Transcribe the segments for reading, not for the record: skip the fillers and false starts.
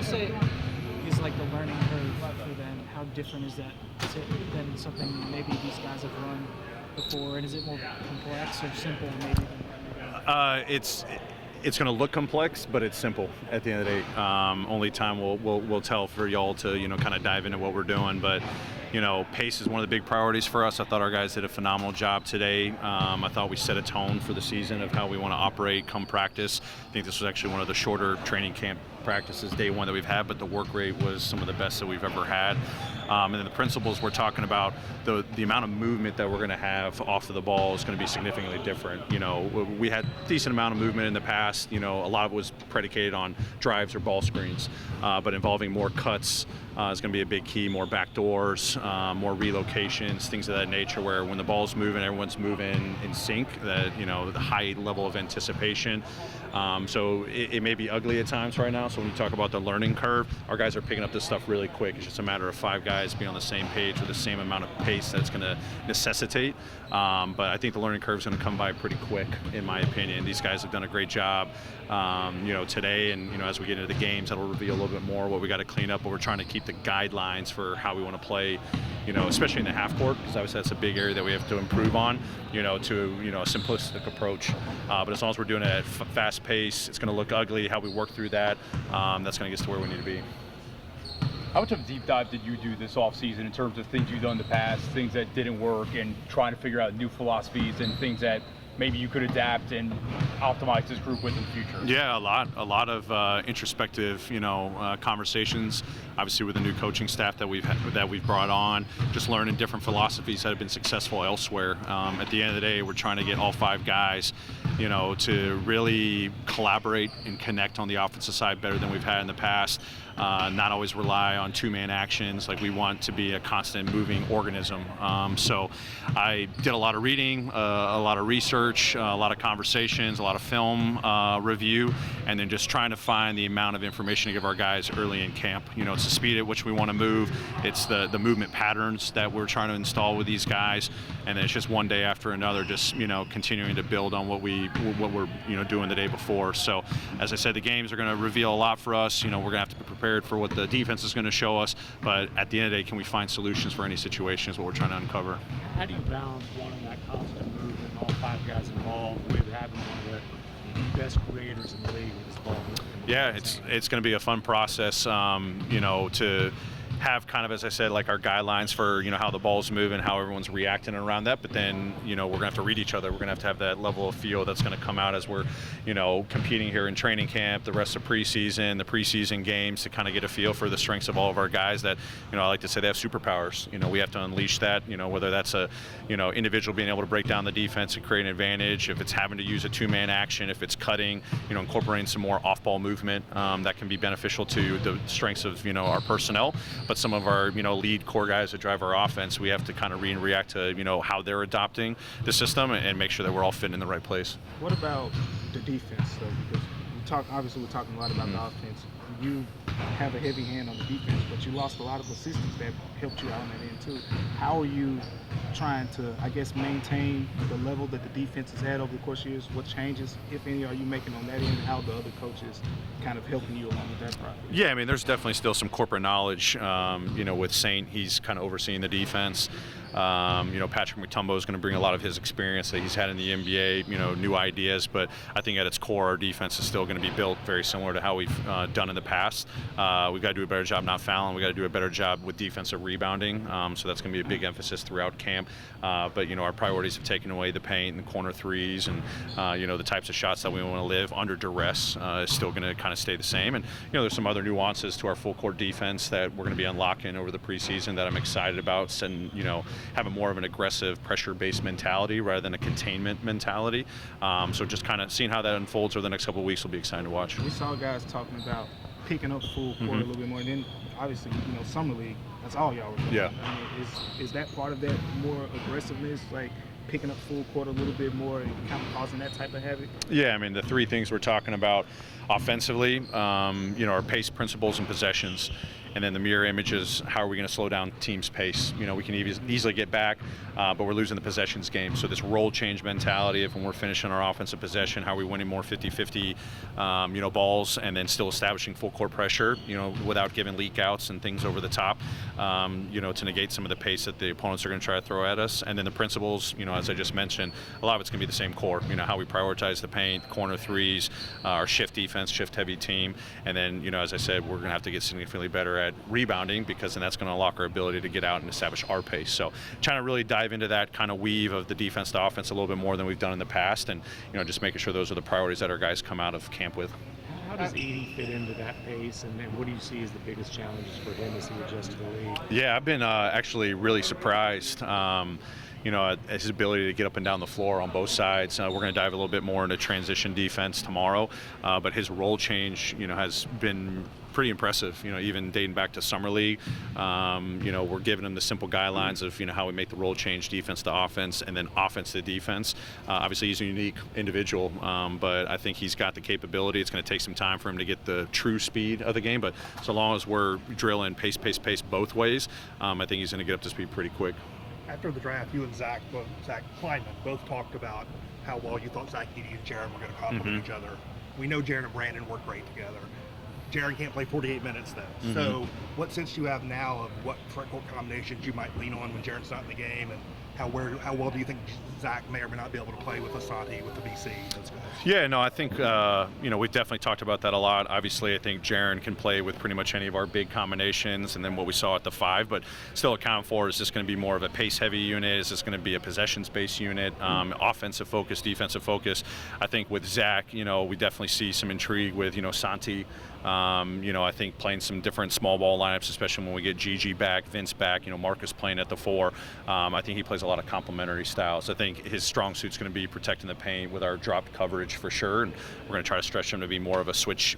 say is like the learning curve for them? How different is that than something maybe these guys have run before? And is it more complex or simple maybe? It's going to look complex, but it's simple at the end of the day. Only time will tell for y'all to kind of dive into what we're doing, but pace is one of the big priorities for us. I thought our guys did a phenomenal job today. I thought we set a tone for the season of how we want to operate come practice. I think this was actually one of the shorter training camp practices, day one, that we've had, but the work rate was some of the best that we've ever had. And then the principles we're talking about, the amount of movement that we're going to have off of the ball is going to be significantly different. We had a decent amount of movement in the past. A lot of it was predicated on drives or ball screens, but involving more cuts is going to be a big key, more backdoors, more relocations, things of that nature, where when the ball's moving, everyone's moving in sync, that, the high level of anticipation. So it may be ugly at times right now. So when you talk about the learning curve, our guys are picking up this stuff really quick. It's just a matter of 5 guys being on the same page with the same amount of pace that it's going to necessitate. But I think the learning curve is going to come by pretty quick, in my opinion. These guys have done a great job, today, and as we get into the games, that'll reveal a little bit more what we got to clean up. But we're trying to keep the guidelines for how we want to play, especially in the half court, because obviously that's a big area that we have to improve on, to a simplistic approach. But as long as we're doing it at fast pace, it's going to look ugly. How we work through that, that's going to get us to where we need to be. How much of a deep dive did you do this offseason in terms of things you've done in the past, things that didn't work, and trying to figure out new philosophies and things that maybe you could adapt and optimize this group with in the future? Yeah, a lot of introspective, conversations. Obviously, with the new coaching staff that we've brought on, just learning different philosophies that have been successful elsewhere. At the end of the day, we're trying to get all 5 guys, to really collaborate and connect on the offensive side better than we've had in the past. Not always rely on 2-man actions. Like, we want to be a constant moving organism. So I did a lot of reading, a lot of research, a lot of conversations, a lot of film review, and then just trying to find the amount of information to give our guys early in camp. It's the speed at which we want to move. It's the movement patterns that we're trying to install with these guys, and then it's just one day after another, just continuing to build on what we're doing the day before. So as I said, the games are going to reveal a lot for us. We're going to have to be prepared for what the defense is going to show us, but at the end of the day, can we find solutions for any situation is what we're trying to uncover. How do you balance wanting that constant movement, all 5 guys involved, with having one of the best creators in the league with this ball? Yeah, it's going to be a fun process, to have kind of, as I said, like our guidelines for, how the ball's moving, how everyone's reacting around that. But then, we're going to have to read each other. We're going to have that level of feel that's going to come out as we're, competing here in training camp, the rest of preseason, the preseason games, to kind of get a feel for the strengths of all of our guys that, I like to say they have superpowers. We have to unleash that, whether that's a, individual being able to break down the defense and create an advantage, if it's having to use a 2-man action, if it's cutting, incorporating some more off-ball movement, that can be beneficial to the strengths of, our personnel. But some of our, lead core guys that drive our offense, we have to kind of react to, how they're adopting the system and make sure that we're all fitting in the right place. What about the defense, though? Because we're talking a lot about the offense. You have a heavy hand on the defense, but you lost a lot of assistants that helped you out on that end too. How are you trying to, maintain the level that the defense has had over the course of years? What changes, if any, are you making on that end, and how the other coaches kind of helping you along with that process? Yeah, there's definitely still some corporate knowledge, with Saint. He's kind of overseeing the defense. Patrick Mutombo is going to bring a lot of his experience that he's had in the NBA, new ideas, but I think at its core, our defense is still going to be built very similar to how we've done in the past. We've got to do a better job not fouling. We've got to do a better job with defensive rebounding, so that's going to be a big emphasis throughout camp. But, our priorities have taken away the paint and corner threes and, the types of shots that we want to live under duress is still going to kind of stay the same. And, there's some other nuances to our full court defense that we're going to be unlocking over the preseason that I'm excited about, and, having more of an aggressive pressure-based mentality rather than a containment mentality. So just kind of seeing how that unfolds over the next couple of weeks will be exciting to watch. We saw guys talking about picking up full court a little bit more. And then, obviously, summer league, that's all y'all were doing. Yeah. Is that part of that more aggressiveness, like picking up full court a little bit more and kind of causing that type of havoc? Yeah, the 3 things we're talking about offensively, our pace, principles, and possessions. And then the mirror image is how are we going to slow down team's pace? We can easily get back, but we're losing the possessions game. So this role change mentality, if when we're finishing our offensive possession, how are we winning more 50-50, balls, and then still establishing full court pressure, without giving leak outs and things over the top, to negate some of the pace that the opponents are going to try to throw at us. And then the principles, as I just mentioned, a lot of it's going to be the same core. How we prioritize the paint, corner threes, our shift defense, shift-heavy team, and then, as I said, we're going to have to get significantly better at rebounding, because then that's going to unlock our ability to get out and establish our pace. So trying to really dive into that kind of weave of the defense to offense a little bit more than we've done in the past, and just making sure those are the priorities that our guys come out of camp with. How does Edie fit into that pace, and then what do you see as the biggest challenges for him as he adjusts to the league? Yeah, I've been actually really surprised. His ability to get up and down the floor on both sides. We're going to dive a little bit more into transition defense tomorrow, but his role change, has been pretty impressive. Even dating back to summer league, we're giving him the simple guidelines of how we make the role change, defense to offense, and then offense to defense. Obviously, he's a unique individual, but I think he's got the capability. It's going to take some time for him to get the true speed of the game, but so long as we're drilling pace both ways, I think he's going to get up to speed pretty quick. After the draft, you and Zach Kleinman both talked about how well you thought Zach Edey and Jaron were going to complement each other. We know Jaron and Brandon work great together. Jaron can't play 48 minutes though. So what sense do you have now of what front court combinations you might lean on when Jaron's not in the game, and how well do you think Zach may or may not be able to play with Asante, with the BC? Yeah, no, I think, we've definitely talked about that a lot. Obviously, I think Jaron can play with pretty much any of our big combinations, and then what we saw at the 5, but still account for, is this going to be more of a pace-heavy unit? Is this going to be a possessions-based unit? Offensive focus, defensive focus. I think with Zach, we definitely see some intrigue with, Santi. I think playing some different small ball lineups, especially when we get Gigi back, Vince back, Marcus playing at the 4. I think he plays a lot of complementary styles. I think his strong suit's going to be protecting the paint with our dropped coverage for sure, and we're going to try to stretch him to be more of a switch,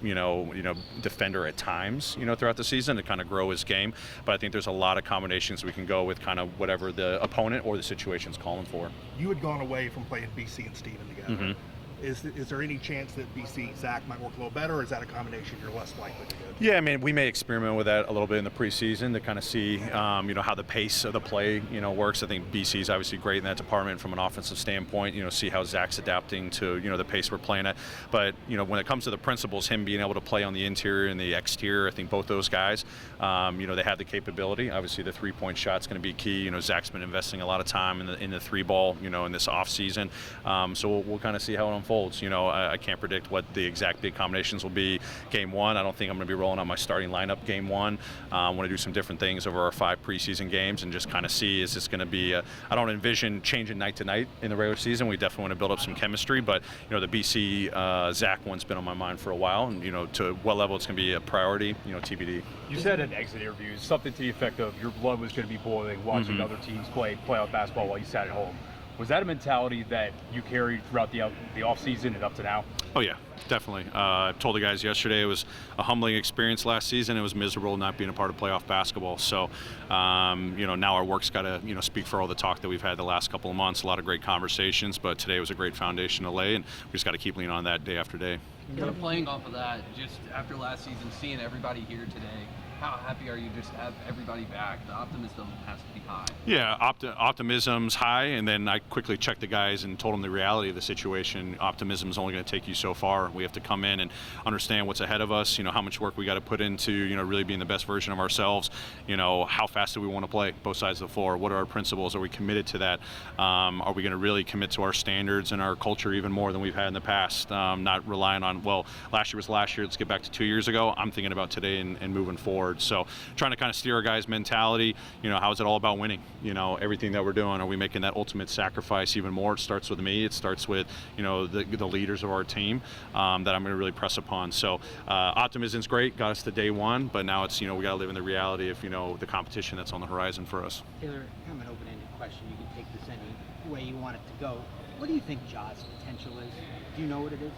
defender at times, throughout the season to kind of grow his game. But I think there's a lot of combinations we can go with, kind of whatever the opponent or the situation's calling for. You had gone away from playing BC and Steven together. Is there any chance that BC Zach might work a little better, or is that a combination you're less likely to go to? Yeah, I mean, we may experiment with that a little bit in the preseason to kind of see, how the pace of the play, works. I think BC is obviously great in that department from an offensive standpoint. See how Zach's adapting to, the pace we're playing at. But, when it comes to the principles, him being able to play on the interior and the exterior, I think both those guys, they have the capability. Obviously, the three-point shot's going to be key. Zach's been investing a lot of time in the three ball, in this off season. So we'll kind of see how it unfolds. I can't predict what the exact big combinations will be game 1. I don't think I'm going to be rolling out my starting lineup game 1. I want to do some different things over our 5 preseason games and just kind of see, is this going to be I don't envision changing night to night in the regular season. We definitely want to build up some chemistry, but the BC Zach one's been on my mind for a while, and to what level it's going to be a priority, TBD. You said in exit interviews something to the effect of your blood was going to be boiling watching other teams play playoff basketball while you sat at home. Was that a mentality that you carried throughout the offseason and up to now? Oh, yeah, definitely. I told the guys yesterday it was a humbling experience last season. It was miserable not being a part of playoff basketball. So, now our work's got to, speak for all the talk that we've had the last couple of months. A lot of great conversations, but today was a great foundation to lay, and we just got to keep leaning on that day after day. Kind of playing off of that, just after last season, seeing everybody here today, how happy are you just to have everybody back? The optimism has to be high. Yeah, optimism's high, and then I quickly checked the guys and told them the reality of the situation. Optimism's only going to take you so far. We have to come in and understand what's ahead of us, how much work we got to put into, really being the best version of ourselves. How fast do we want to play both sides of the floor? What are our principles? Are we committed to that? Are we going to really commit to our standards and our culture even more than we've had in the past? Not relying on, last year was last year, let's get back to 2 years ago. I'm thinking about today and moving forward. So trying to kind of steer our guys' mentality, how is it all about winning? Everything that we're doing, are we making that ultimate sacrifice even more? It starts with me. It starts with, the leaders of our team that I'm going to really press upon. So optimism's great, got us to day 1, but now it's, we got to live in the reality of, the competition that's on the horizon for us. Taylor, kind of an open-ended question. You can take this any way you want it to go. What do you think Ja's potential is? Do you know what it is?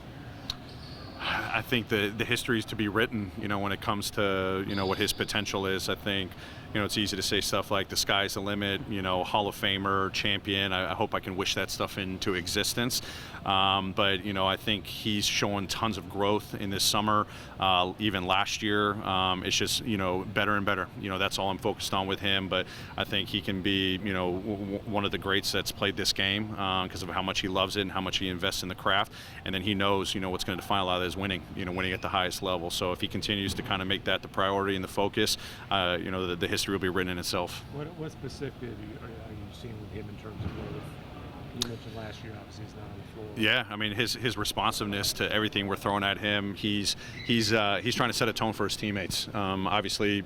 I think the history is to be written, when it comes to, what his potential is. I think, it's easy to say stuff like the sky's the limit, Hall of Famer, champion. I hope I can wish that stuff into existence. But I think he's shown tons of growth in this summer, even last year. It's just, better and better. That's all I'm focused on with him. But I think he can be, one of the greats that's played this game because of how much he loves it and how much he invests in the craft. And then he knows, what's going to define a lot of that is winning, winning at the highest level. So if he continues to kind of make that the priority and the focus, the history will be written in itself. What specifically are you seeing with him in terms of growth? You mentioned last year, obviously, he's not on the floor. Yeah, I mean his responsiveness to everything we're throwing at him. He's trying to set a tone for his teammates. Obviously,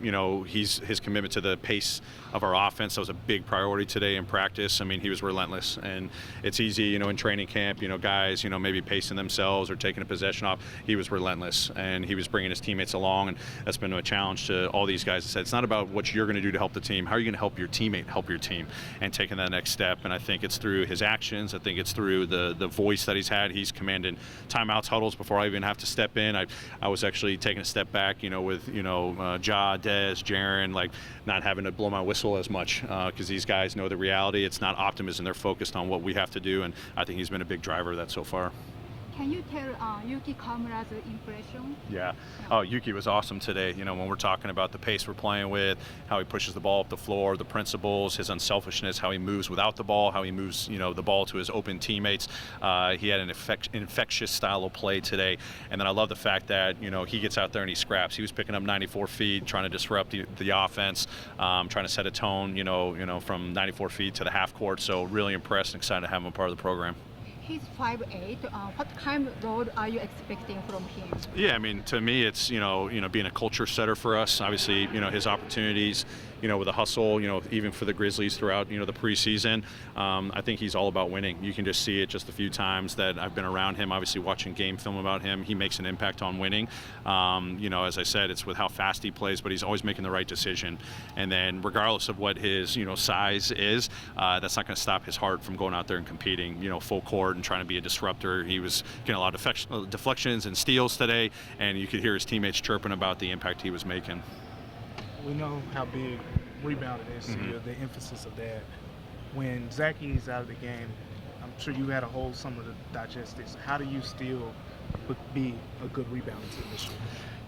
his commitment to the pace of our offense, that was a big priority today in practice. I mean, he was relentless, and it's easy, in training camp, guys, maybe pacing themselves or taking a possession off. He was relentless, and he was bringing his teammates along, and that's been a challenge to all these guys. I said it's not about what you're going to do to help the team. How are you going to help your teammate help your team, and taking that next step? And I think it's through his actions. I think it's through the voice that he's had. He's commanded timeouts, huddles before I even have to step in. I was actually taking a step back, with Ja, Dez, Jaren, like not having to blow my whistle as much because these guys know the reality. It's not optimism. They're focused on what we have to do, and I think he's been a big driver of that so far. Can you tell Yuki Kamura's impression? Yeah. Oh, Yuki was awesome today. When we're talking about the pace we're playing with, how he pushes the ball up the floor, the principles, his unselfishness, how he moves without the ball, how he moves, the ball to his open teammates. He had an infectious style of play today. And then I love the fact that, he gets out there and he scraps. He was picking up 94 feet, trying to disrupt the offense, trying to set a tone, from 94 feet to the half court. So really impressed and excited to have him a part of the program. He's 5'8". What kind of role are you expecting from him? Yeah, I mean, to me, it's being a culture setter for us. Obviously, his opportunities, with the hustle, even for the Grizzlies throughout, the preseason. I think he's all about winning. You can just see it just a few times that I've been around him. Obviously, watching game film about him, he makes an impact on winning. As I said, it's with how fast he plays, but he's always making the right decision. And then, regardless of what his size is, that's not going to stop his heart from going out there and competing, full court and trying to be a disruptor. He was getting a lot of deflections and steals today, and you could hear his teammates chirping about the impact he was making. We know how big rebounding is, the emphasis of that. When Zaki's out of the game, I'm sure you had a whole summer to digest this. How do you still be a good rebounding team this year?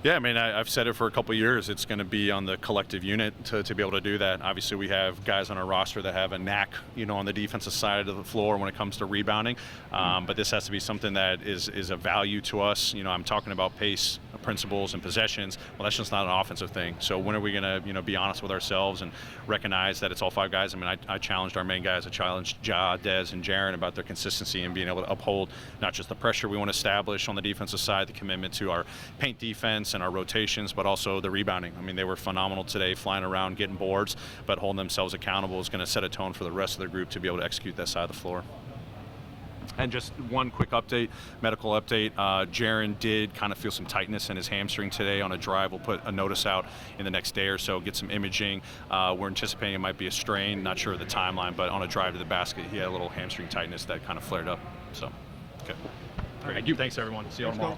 Yeah, I mean, I've said it for a couple of years. It's going to be on the collective unit to be able to do that. Obviously, we have guys on our roster that have a knack, on the defensive side of the floor when it comes to rebounding. But this has to be something that is a value to us. I'm talking about pace, principles, and possessions. Well, that's just not an offensive thing. So when are we going to, be honest with ourselves and recognize that it's all five guys? I mean, I challenged our main guys. I challenged Ja, Dez, and Jaren about their consistency and being able to uphold not just the pressure we want to establish on the defensive side, the commitment to our paint defense and our rotations, but also the rebounding. I mean, they were phenomenal today, flying around, getting boards, but holding themselves accountable is going to set a tone for the rest of the group to be able to execute that side of the floor. And just one quick update, medical update. Jaren did kind of feel some tightness in his hamstring today on a drive. We'll put a notice out in the next day or so, get some imaging. We're anticipating it might be a strain, not sure of the timeline, but on a drive to the basket, he had a little hamstring tightness that kind of flared up. So, okay. Thank you. Thanks, everyone. See you all tomorrow.